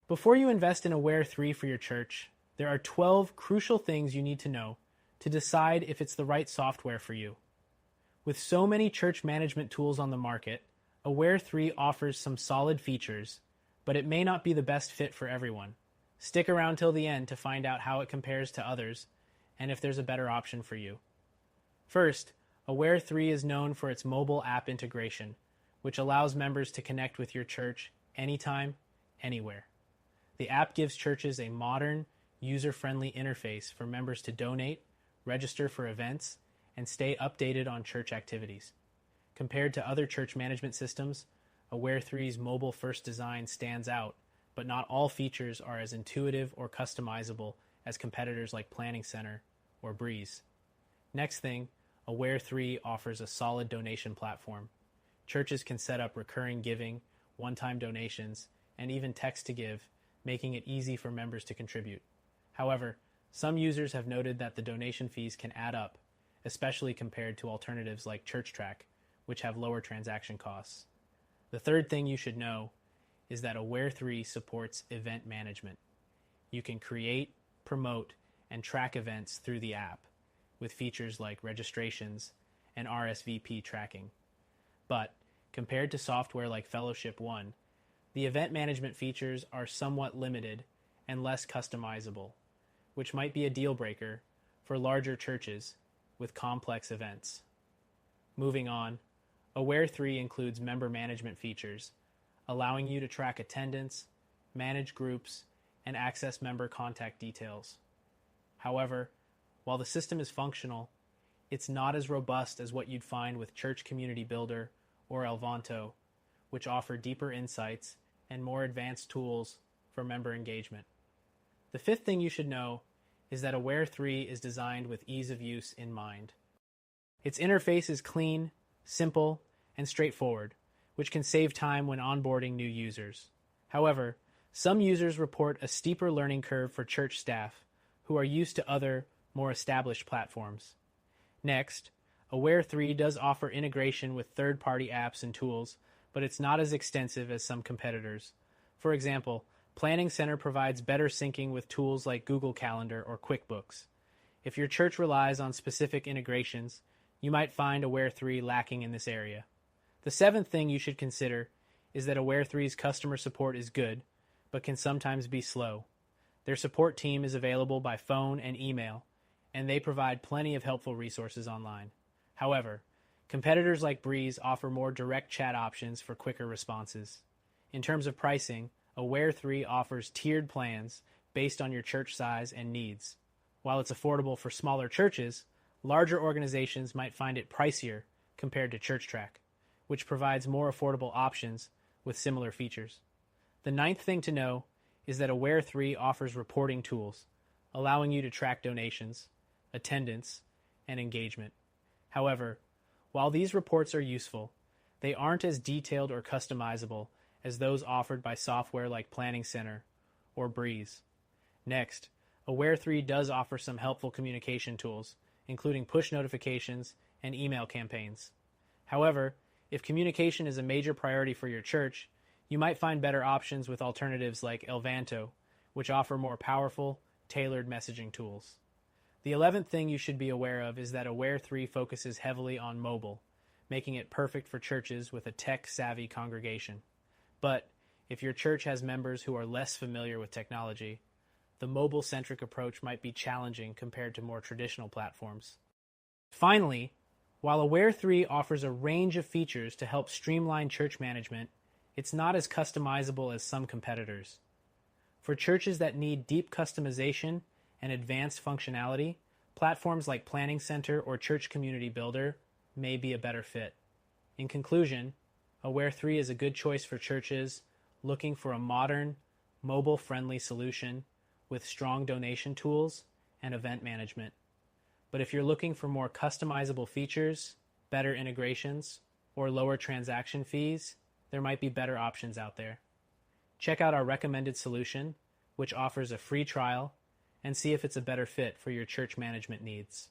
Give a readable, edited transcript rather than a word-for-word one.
Before you invest in Aware3 for your church, there are 12 crucial things you need to know to decide if it's the right software for you. With so many church management tools on the market, Aware3 offers some solid features, but it may not be the best fit for everyone. Stick around till the end to find out how it compares to others and if there's a better option for you. First, Aware3 is known for its mobile app integration, which allows members to connect with your church anytime, anywhere. The app gives churches a modern, user-friendly interface for members to donate, register for events, and stay updated on church activities. Compared to other church management systems, Aware3's mobile-first design stands out, but not all features are as intuitive or customizable as competitors like Planning Center or Breeze. Next thing, Aware3 offers a solid donation platform. Churches can set up recurring giving, one-time donations, and even text to give, making it easy for members to contribute. However, some users have noted that the donation fees can add up, especially compared to alternatives like ChurchTrack, which have lower transaction costs. The third thing you should know is that Aware3 supports event management. You can create, promote, and track events through the app, with features like registrations and RSVP tracking. But, compared to software like Fellowship One, the event management features are somewhat limited and less customizable, which might be a deal breaker for larger churches with complex events. Moving on, Aware3 includes member management features, allowing you to track attendance, manage groups, and access member contact details. However, while the system is functional, it's not as robust as what you'd find with Church Community Builder or Elvanto, which offer deeper insights and more advanced tools for member engagement. The fifth thing you should know is that Aware3 is designed with ease of use in mind. Its interface is clean, simple, and straightforward, which can save time when onboarding new users. However, some users report a steeper learning curve for church staff who are used to other, more established platforms. Next, Aware3 does offer integration with third-party apps and tools, but it's not as extensive as some competitors. For example, Planning Center provides better syncing with tools like Google Calendar or QuickBooks. If your church relies on specific integrations, you might find Aware3 lacking in this area. The seventh thing you should consider is that Aware3's customer support is good, but can sometimes be slow. Their support team is available by phone and email, and they provide plenty of helpful resources online. However, competitors like Breeze offer more direct chat options for quicker responses. In terms of pricing, Aware3 offers tiered plans based on your church size and needs. While it's affordable for smaller churches, larger organizations might find it pricier compared to ChurchTrack, which provides more affordable options with similar features. The ninth thing to know is that Aware3 offers reporting tools, allowing you to track donations, attendance, and engagement. However, while these reports are useful, they aren't as detailed or customizable as those offered by software like Planning Center or Breeze. Next, Aware3 does offer some helpful communication tools, including push notifications and email campaigns. However, if communication is a major priority for your church, you might find better options with alternatives like Elvanto, which offer more powerful, tailored messaging tools. The 11th thing you should be aware of is that Aware3 focuses heavily on mobile, making it perfect for churches with a tech-savvy congregation. But if your church has members who are less familiar with technology, the mobile-centric approach might be challenging compared to more traditional platforms. Finally, while Aware3 offers a range of features to help streamline church management, it's not as customizable as some competitors. For churches that need deep customization and advanced functionality, platforms like Planning Center or Church Community Builder may be a better fit. In conclusion, Aware3 is a good choice for churches looking for a modern, mobile-friendly solution with strong donation tools and event management. But if you're looking for more customizable features, better integrations, or lower transaction fees, there might be better options out there. Check out our recommended solution, which offers a free trial, and see if it's a better fit for your church management needs.